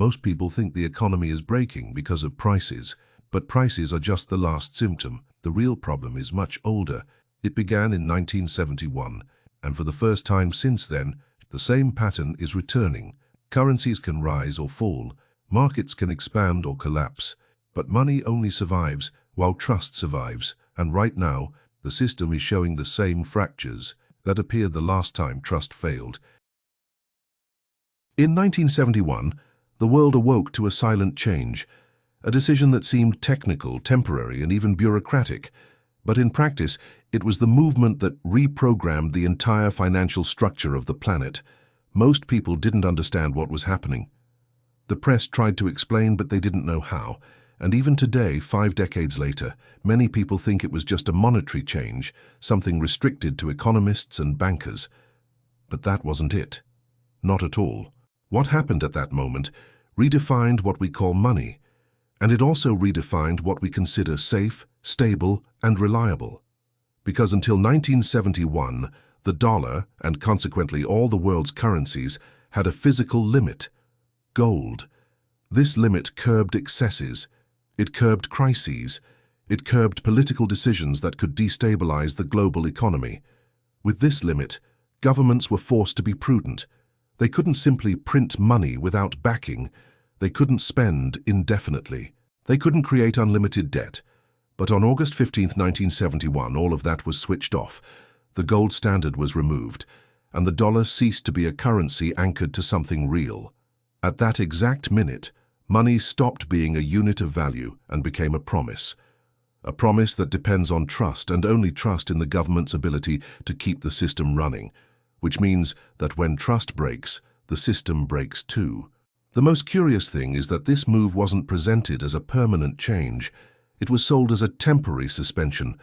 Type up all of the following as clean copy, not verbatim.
Most people think the economy is breaking because of prices, but prices are just the last symptom. The real problem is much older. It began in 1971, and for the first time since then, the same pattern is returning. Currencies can rise or fall, markets can expand or collapse, but money only survives while trust survives, and right now, the system is showing the same fractures that appeared the last time trust failed. In 1971, the world awoke to a silent change, a decision that seemed technical, temporary, and even bureaucratic. But in practice, it was the movement that reprogrammed the entire financial structure of the planet. Most people didn't understand what was happening. The press tried to explain, but they didn't know how. And even today, 5 decades later, many people think it was just a monetary change, something restricted to economists and bankers. But that wasn't it. Not at all. What happened at that moment redefined what we call money, and it also redefined what we consider safe, stable, and reliable. Because until 1971, the dollar, and consequently all the world's currencies, had a physical limit: gold. This limit curbed excesses. It curbed crises. It curbed political decisions that could destabilize the global economy. With this limit, governments were forced to be prudent. They couldn't simply print money without backing. They couldn't spend indefinitely. They couldn't create unlimited debt. But on August 15, 1971, all of that was switched off. The gold standard was removed, and the dollar ceased to be a currency anchored to something real. At that exact minute, money stopped being a unit of value and became a promise. A promise that depends on trust, and only trust in the government's ability to keep the system running, which means that when trust breaks, the system breaks too. The most curious thing is that this move wasn't presented as a permanent change. It was sold as a temporary suspension,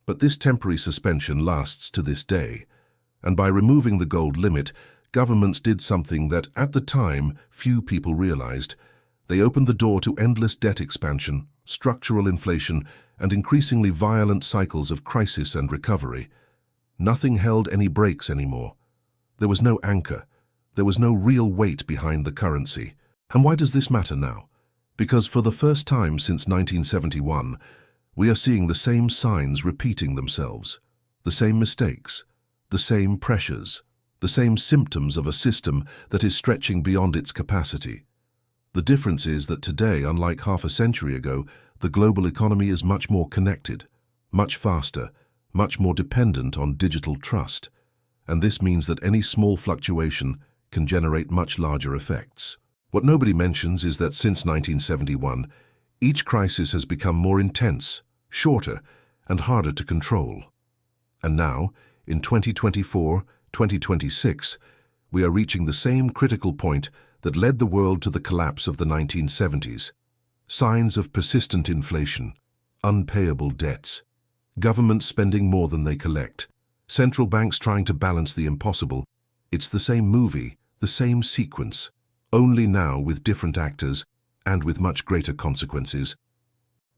but this temporary suspension lasts to this day. And by removing the gold limit, governments did something that, at the time, few people realized. They opened the door to endless debt expansion, structural inflation, and increasingly violent cycles of crisis and recovery. Nothing held any brakes anymore. There was no anchor. There was no real weight behind the currency. And why does this matter now? Because for the first time since 1971, we are seeing the same signs repeating themselves, the same mistakes, the same pressures, the same symptoms of a system that is stretching beyond its capacity. The difference is that today, unlike half a century ago, the global economy is much more connected, much faster, much more dependent on digital trust. And this means that any small fluctuation can generate much larger effects. What nobody mentions is that since 1971, each crisis has become more intense, shorter, and harder to control. And now, in 2024, 2026, we are reaching the same critical point that led the world to the collapse of the 1970s. Signs of persistent inflation, unpayable debts, governments spending more than they collect, central banks trying to balance the impossible. It's the same movie, the same sequence, only now with different actors and with much greater consequences.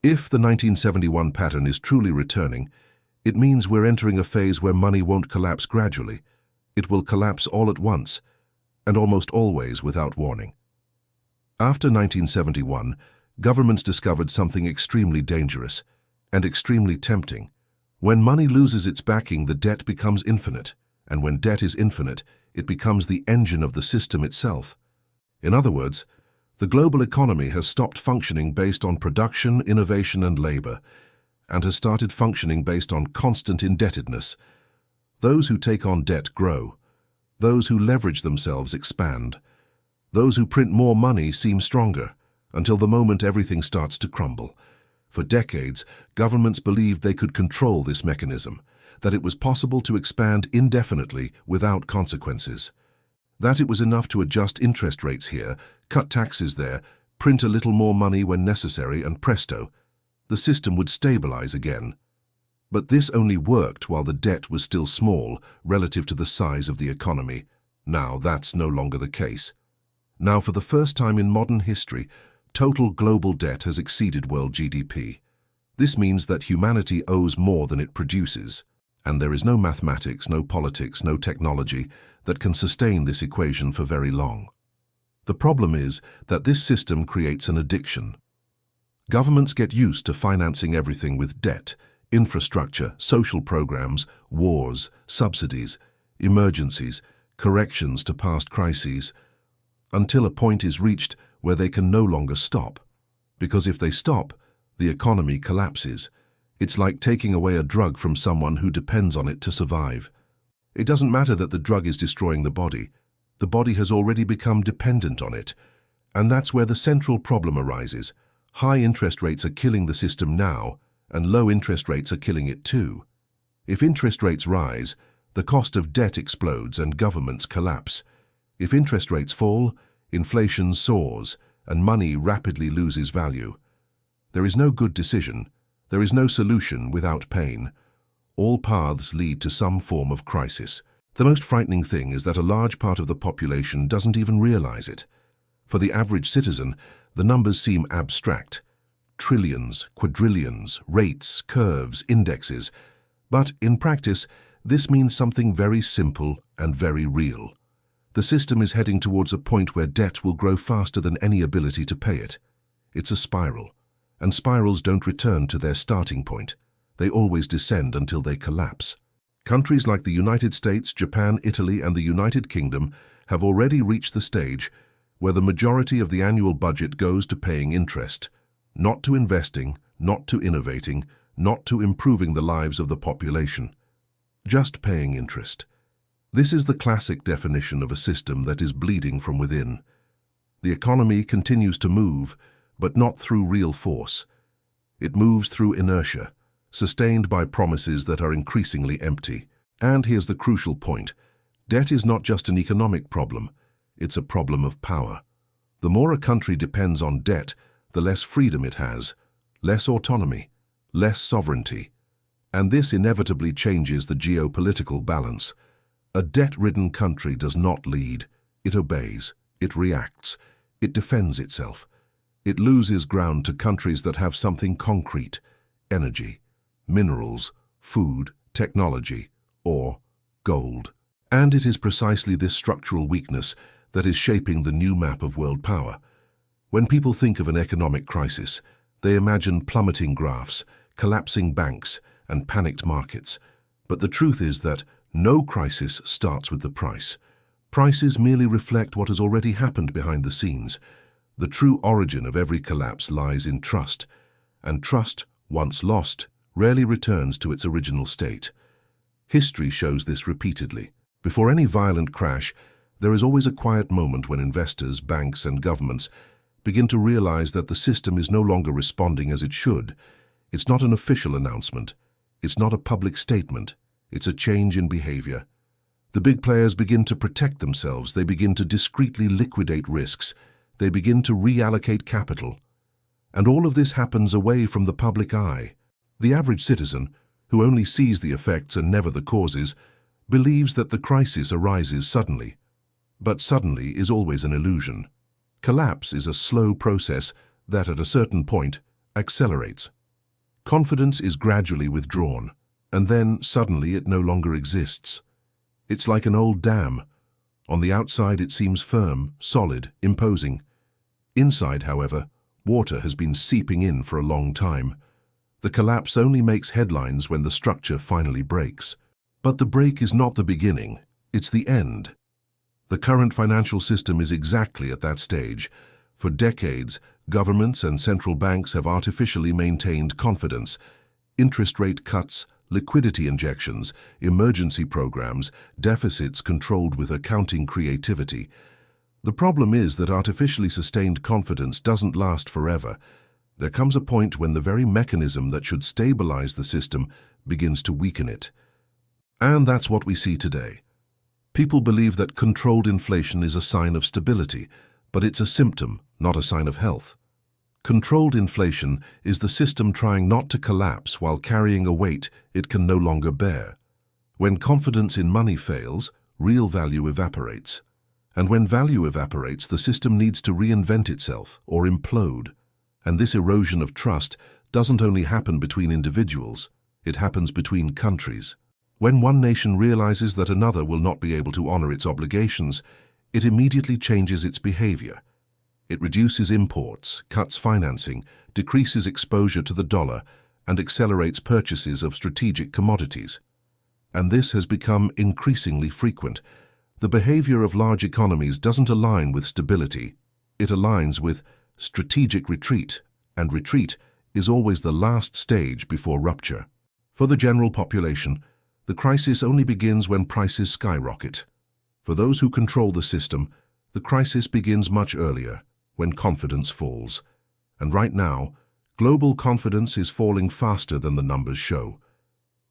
If the 1971 pattern is truly returning, it means we're entering a phase where money won't collapse gradually. It will collapse all at once, and almost always without warning. After 1971, governments discovered something extremely dangerous and extremely tempting. When money loses its backing, the debt becomes infinite, and when debt is infinite, it becomes the engine of the system itself. In other words, the global economy has stopped functioning based on production, innovation, and labor, and has started functioning based on constant indebtedness. Those who take on debt grow. Those who leverage themselves expand. Those who print more money seem stronger, until the moment everything starts to crumble. For decades, governments believed they could control this mechanism, that it was possible to expand indefinitely without consequences. That it was enough to adjust interest rates here, cut taxes there, print a little more money when necessary, and presto, the system would stabilize again. But this only worked while the debt was still small relative to the size of the economy. Now that's no longer the case. Now, for the first time in modern history, total global debt has exceeded world GDP. This means that humanity owes more than it produces, and there is no mathematics, no politics, no technology that can sustain this equation for very long. The problem is that this system creates an addiction. Governments get used to financing everything with debt, infrastructure, social programs, wars, subsidies, emergencies, corrections to past crises, until a point is reached where they can no longer stop. Because if they stop, the economy collapses. It's like taking away a drug from someone who depends on it to survive. It doesn't matter that the drug is destroying the body. The body has already become dependent on it. And that's where the central problem arises. High interest rates are killing the system now, and low interest rates are killing it too. If interest rates rise, the cost of debt explodes and governments collapse. If interest rates fall, inflation soars, and money rapidly loses value. There is no good decision. There is no solution without pain. All paths lead to some form of crisis. The most frightening thing is that a large part of the population doesn't even realize it. For the average citizen, the numbers seem abstract. Trillions, quadrillions, rates, curves, indexes. But in practice, this means something very simple and very real. The system is heading towards a point where debt will grow faster than any ability to pay it. It's a spiral, and spirals don't return to their starting point. They always descend until they collapse. Countries like the United States, Japan, Italy, and the United Kingdom have already reached the stage where the majority of the annual budget goes to paying interest, not to investing, not to innovating, not to improving the lives of the population. Just paying interest. This is the classic definition of a system that is bleeding from within. The economy continues to move, but not through real force. It moves through inertia, sustained by promises that are increasingly empty. And here's the crucial point. Debt is not just an economic problem, it's a problem of power. The more a country depends on debt, the less freedom it has, less autonomy, less sovereignty. And this inevitably changes the geopolitical balance. A debt-ridden country does not lead. It obeys, it reacts, it defends itself. It loses ground to countries that have something concrete: energy, minerals, food, technology, or gold. And it is precisely this structural weakness that is shaping the new map of world power. When people think of an economic crisis, they imagine plummeting graphs, collapsing banks, and panicked markets. But the truth is that no crisis starts with the price. Prices merely reflect what has already happened behind the scenes. The true origin of every collapse lies in trust, and trust, once lost, rarely returns to its original state. History shows this repeatedly. Before any violent crash, there is always a quiet moment when investors, banks, and governments begin to realize that the system is no longer responding as it should. It's not an official announcement. It's not a public statement. It's a change in behavior. The big players begin to protect themselves. They begin to discreetly liquidate risks. They begin to reallocate capital. And all of this happens away from the public eye. The average citizen, who only sees the effects and never the causes, believes that the crisis arises suddenly. But suddenly is always an illusion. Collapse is a slow process that, at a certain point, accelerates. Confidence is gradually withdrawn, and then suddenly it no longer exists. It's like an old dam. On the outside it seems firm, solid, imposing. Inside, however, water has been seeping in for a long time. The collapse only makes headlines when the structure finally breaks. But the break is not the beginning, it's the end. The current financial system is exactly at that stage. For decades, governments and central banks have artificially maintained confidence. Interest rate cuts, liquidity injections, emergency programs, deficits controlled with accounting creativity. The problem is that artificially sustained confidence doesn't last forever. There comes a point when the very mechanism that should stabilize the system begins to weaken it. And that's what we see today. People believe that controlled inflation is a sign of stability, but it's a symptom, not a sign of health. Controlled inflation is the system trying not to collapse while carrying a weight it can no longer bear. When confidence in money fails, real value evaporates. And when value evaporates, the system needs to reinvent itself or implode. And this erosion of trust doesn't only happen between individuals, it happens between countries. When one nation realizes that another will not be able to honor its obligations, it immediately changes its behavior. It reduces imports, cuts financing, decreases exposure to the dollar, and accelerates purchases of strategic commodities. And this has become increasingly frequent. The behavior of large economies doesn't align with stability. It aligns with strategic retreat, and retreat is always the last stage before rupture. For the general population, the crisis only begins when prices skyrocket. For those who control the system, the crisis begins much earlier, when confidence falls. And right now, global confidence is falling faster than the numbers show.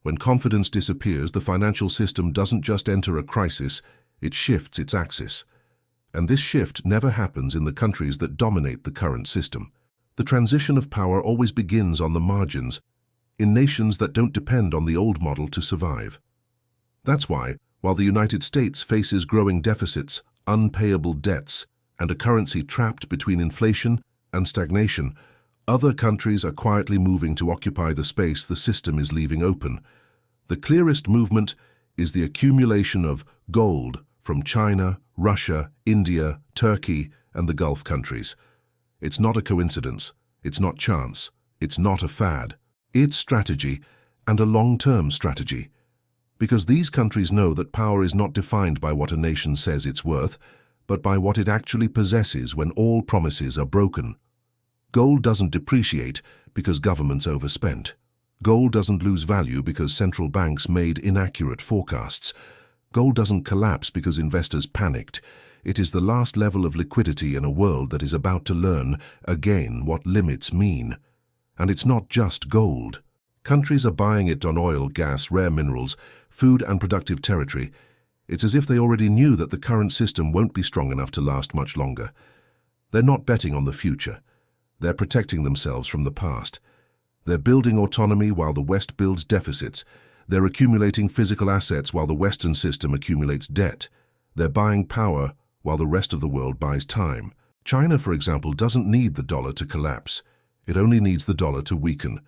When confidence disappears, the financial system doesn't just enter a crisis, it shifts its axis. And this shift never happens in the countries that dominate the current system. The transition of power always begins on the margins, in nations that don't depend on the old model to survive. That's why, while the United States faces growing deficits, unpayable debts, and a currency trapped between inflation and stagnation, other countries are quietly moving to occupy the space the system is leaving open. The clearest movement is the accumulation of gold from China, Russia, India, Turkey, and the Gulf countries. It's not a coincidence, it's not chance, it's not a fad. It's strategy, and a long-term strategy. Because these countries know that power is not defined by what a nation says it's worth, but by what it actually possesses when all promises are broken. Gold doesn't depreciate because governments overspent. Gold doesn't lose value because central banks made inaccurate forecasts. Gold doesn't collapse because investors panicked. It is the last level of liquidity in a world that is about to learn again what limits mean. And it's not just gold. Countries are buying it on oil, gas, rare minerals, food and productive territory. It's as if they already knew that the current system won't be strong enough to last much longer. They're not betting on the future. They're protecting themselves from the past. They're building autonomy while the West builds deficits. They're accumulating physical assets while the Western system accumulates debt. They're buying power while the rest of the world buys time. China, for example, doesn't need the dollar to collapse. It only needs the dollar to weaken.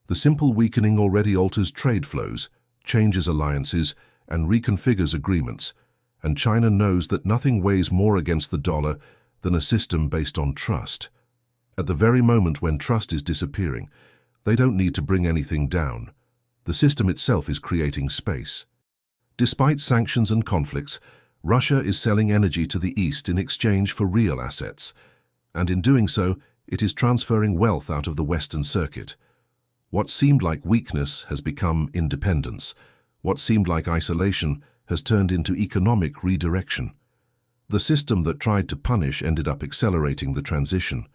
The simple weakening already alters trade flows, changes alliances, and reconfigures agreements. And China knows that nothing weighs more against the dollar than a system based on trust. At the very moment when trust is disappearing, they don't need to bring anything down. The system itself is creating space. Despite sanctions and conflicts, Russia is selling energy to the East in exchange for real assets. And in doing so, it is transferring wealth out of the Western circuit. What seemed like weakness has become independence. What seemed like isolation has turned into economic redirection. The system that tried to punish ended up accelerating the transition.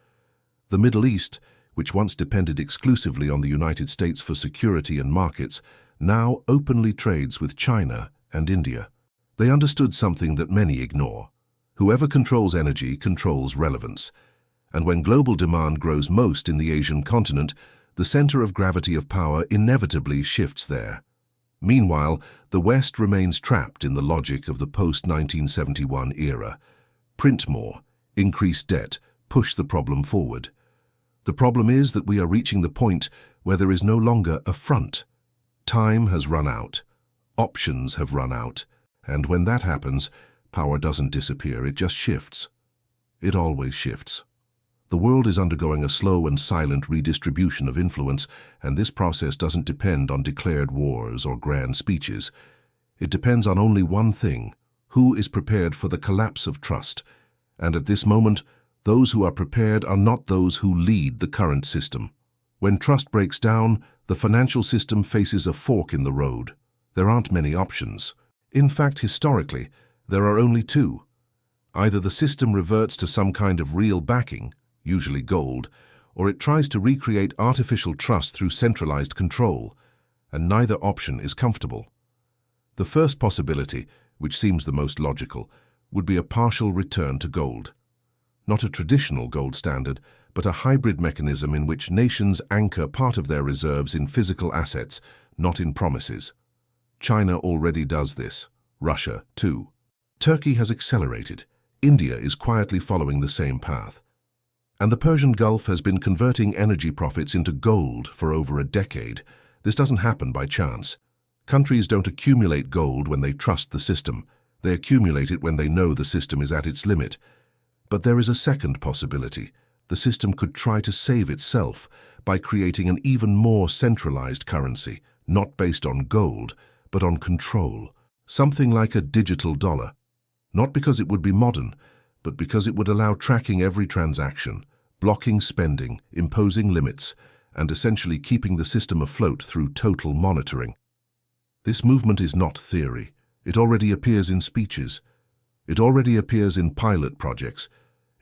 The Middle East, which once depended exclusively on the United States for security and markets, now openly trades with China and India. They understood something that many ignore. Whoever controls energy controls relevance. And when global demand grows most in the Asian continent, the center of gravity of power inevitably shifts there. Meanwhile, the West remains trapped in the logic of the post-1971 era. Print more, increase debt, push the problem forward. The problem is that we are reaching the point where there is no longer a front. Time has run out. Options have run out. And when that happens, power doesn't disappear, it just shifts. It always shifts. The world is undergoing a slow and silent redistribution of influence, and this process doesn't depend on declared wars or grand speeches. It depends on only one thing: who is prepared for the collapse of trust. And at this moment, those who are prepared are not those who lead the current system. When trust breaks down, the financial system faces a fork in the road. There aren't many options. In fact, historically, there are only two. Either the system reverts to some kind of real backing, usually gold, or it tries to recreate artificial trust through centralized control, and neither option is comfortable. The first possibility, which seems the most logical, would be a partial return to gold. Not a traditional gold standard, but a hybrid mechanism in which nations anchor part of their reserves in physical assets, not in promises. China already does this. Russia, too. Turkey has accelerated. India is quietly following the same path. And the Persian Gulf has been converting energy profits into gold for over a decade. This doesn't happen by chance. Countries don't accumulate gold when they trust the system. They accumulate it when they know the system is at its limit. But there is a second possibility. The system could try to save itself by creating an even more centralized currency, not based on gold, but on control. Something like a digital dollar. Not because it would be modern, but because it would allow tracking every transaction, blocking spending, imposing limits, and essentially keeping the system afloat through total monitoring. This movement is not theory. It already appears in speeches. It already appears in pilot projects.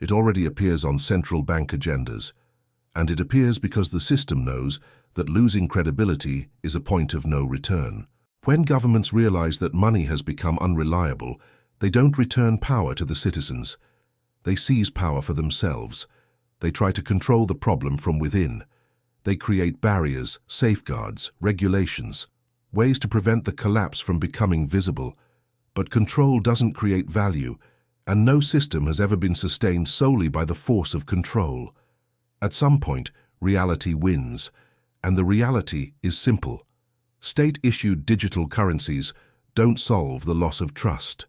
It already appears on central bank agendas. And it appears because the system knows that losing credibility is a point of no return. When governments realize that money has become unreliable, they don't return power to the citizens. They seize power for themselves. They try to control the problem from within. They create barriers, safeguards, regulations, ways to prevent the collapse from becoming visible. But control doesn't create value, and no system has ever been sustained solely by the force of control. At some point, reality wins, and the reality is simple. State-issued digital currencies don't solve the loss of trust.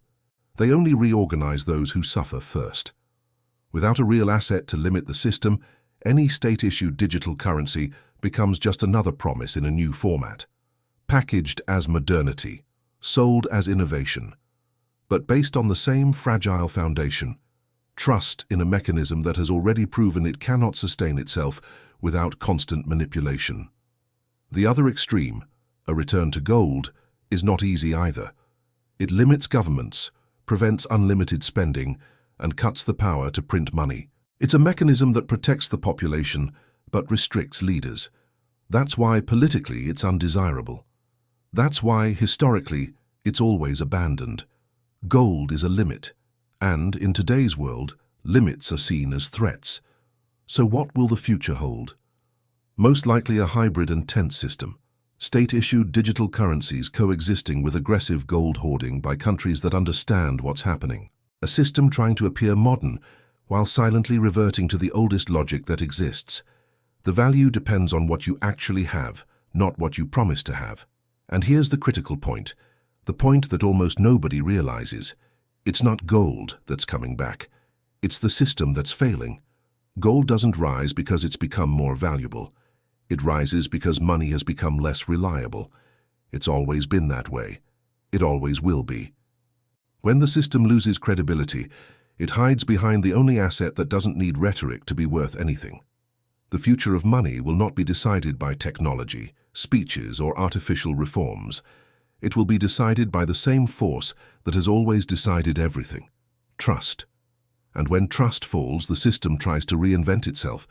They only reorganize those who suffer first. Without a real asset to limit the system, any state-issued digital currency becomes just another promise in a new format, packaged as modernity, sold as innovation, but based on the same fragile foundation, trust in a mechanism that has already proven it cannot sustain itself without constant manipulation. The other extreme, a return to gold, is not easy either. It limits governments, prevents unlimited spending, and cuts the power to print money. It's a mechanism that protects the population but restricts leaders. That's why politically it's undesirable. That's why historically it's always abandoned. Gold is a limit, and in today's world, limits are seen as threats. So what will the future hold? Most likely a hybrid and tense system. State-issued digital currencies coexisting with aggressive gold hoarding by countries that understand what's happening. A system trying to appear modern while silently reverting to the oldest logic that exists. The value depends on what you actually have, not what you promise to have. And here's the critical point, the point that almost nobody realizes. It's not gold that's coming back. It's the system that's failing. Gold doesn't rise because it's become more valuable. It rises because money has become less reliable. It's always been that way. It always will be. When the system loses credibility, it hides behind the only asset that doesn't need rhetoric to be worth anything. The future of money will not be decided by technology, speeches, or artificial reforms. It will be decided by the same force that has always decided everything: trust. And when trust falls, the system tries to reinvent itself.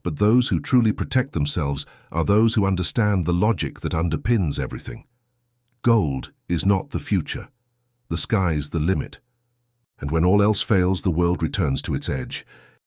But those who truly protect themselves are those who understand the logic that underpins everything. Gold is not the future. The sky's the limit. And when all else fails, the world returns to its edge.